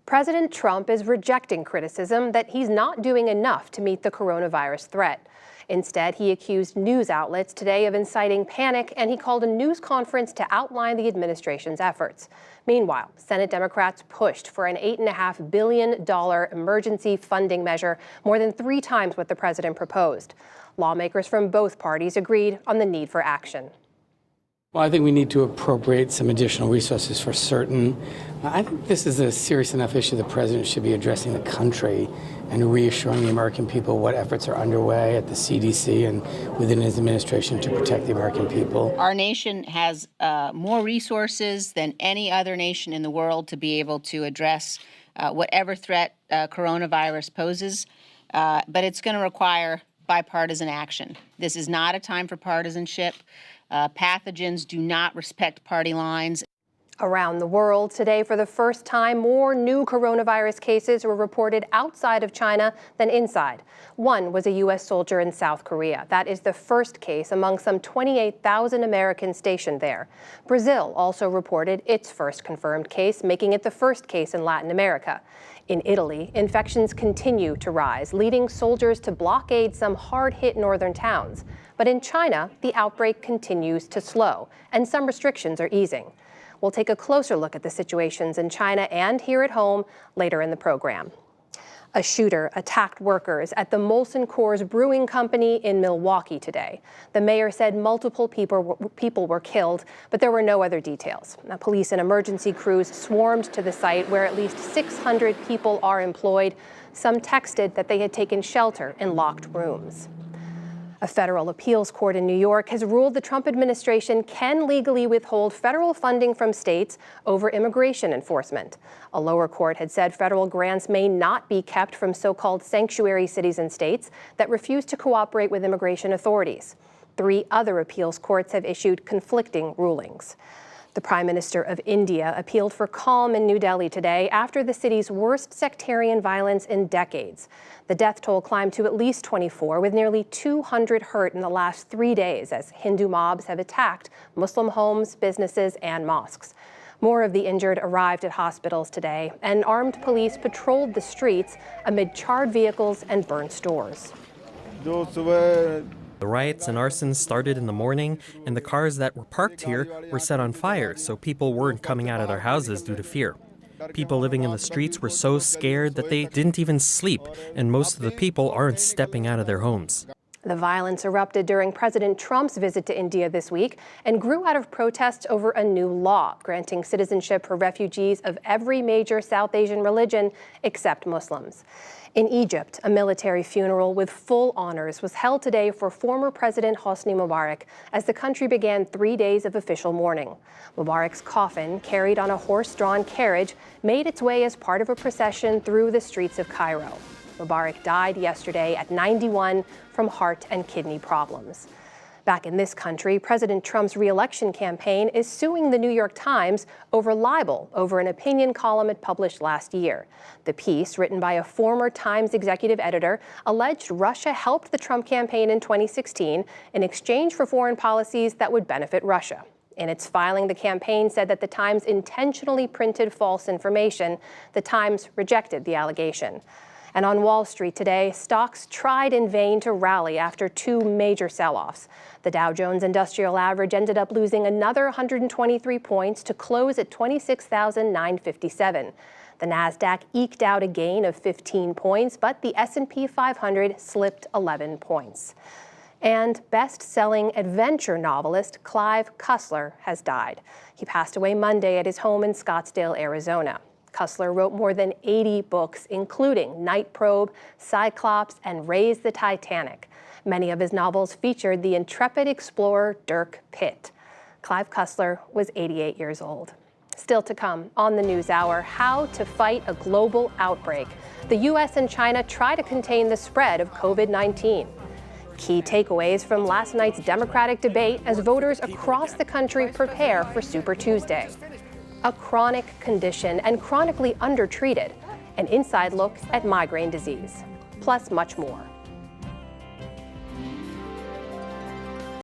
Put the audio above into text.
President Trump is rejecting criticism that he's not doing enough to meet the coronavirus threat. Instead, he accused news outlets today of inciting panic, and he called a news conference to outline the administration's efforts. Meanwhile, Senate Democrats pushed for an $8.5 billion emergency funding measure, more than 3 times what the president proposed. Lawmakers from both parties agreed on the need for action. Well, I think we need to appropriate some additional resources for certain. I think this is a serious enough issue the president should be addressing the country and reassuring the American people what efforts are underway at the CDC and within his administration to protect the American people. Our nation has more resources than any other nation in the world to be able to address whatever threat coronavirus poses, but it's going to require bipartisan action. This is not a time for partisanship. Pathogens do not respect party lines. Around the world today, for the first time, more new coronavirus cases were reported outside of China than inside. One was a U.S. soldier in South Korea. That is the first case among some 28,000 Americans stationed there. Brazil also reported its first confirmed case, making it the first case in Latin America. In Italy, infections continue to rise, leading soldiers to blockade some hard-hit northern towns. But in China, the outbreak continues to slow, and some restrictions are easing. We'll take a closer look at the situations in China and here at home later in the program. A shooter attacked workers at the Molson Coors brewing company in Milwaukee today. The mayor said multiple people were killed, but there were no other details. Now, police and emergency crews swarmed to the site where at least 600 people are employed. Some texted that they had taken shelter in locked rooms. A federal appeals court in New York has ruled the Trump administration can legally withhold federal funding from states over immigration enforcement. A lower court had said federal grants may not be kept from so-called sanctuary cities and states that refuse to cooperate with immigration authorities. 3 other appeals courts have issued conflicting rulings. The Prime Minister of India appealed for calm in New Delhi today after the city's worst sectarian violence in decades. The death toll climbed to at least 24, with nearly 200 hurt in the last 3 days as Hindu mobs have attacked Muslim homes, businesses, and mosques. More of the injured arrived at hospitals today, and armed police patrolled the streets amid charred vehicles and burned stores. The riots and arsons started in the morning, and the cars that were parked here were set on fire, so people weren't coming out of their houses due to fear. People living in the streets were so scared that they didn't even sleep, and most of the people aren't stepping out of their homes. The violence erupted during President Trump's visit to India this week and grew out of protests over a new law granting citizenship for refugees of every major South Asian religion except Muslims. In Egypt, a military funeral with full honors was held today for former President Hosni Mubarak as the country began 3 days of official mourning. Mubarak's coffin, carried on a horse-drawn carriage, made its way as part of a procession through the streets of Cairo. Mubarak died yesterday at 91 from heart and kidney problems. Back in this country, President Trump's re-election campaign is suing the New York Times over libel over an opinion column it published last year. The piece, written by a former Times executive editor, alleged Russia helped the Trump campaign in 2016 in exchange for foreign policies that would benefit Russia. In its filing, the campaign said that the Times intentionally printed false information. The Times rejected the allegation. And on Wall Street today, stocks tried in vain to rally after 2 major sell-offs. The Dow Jones Industrial Average ended up losing another 123 points to close at 26,957. The Nasdaq eked out a gain of 15 points, but the S&P 500 slipped 11 points. And best-selling adventure novelist Clive Cussler has died. He passed away Monday at his home in Scottsdale, Arizona. Cussler wrote more than 80 books, including Night Probe, Cyclops, and Raise the Titanic. Many of his novels featured the intrepid explorer Dirk Pitt. Clive Cussler was 88 years old. Still to come on the NewsHour, how to fight a global outbreak. The U.S. and China try to contain the spread of COVID-19. Key takeaways from last night's Democratic debate as voters across the country prepare for Super Tuesday. A chronic condition and chronically undertreated, an inside look at migraine disease, plus much more.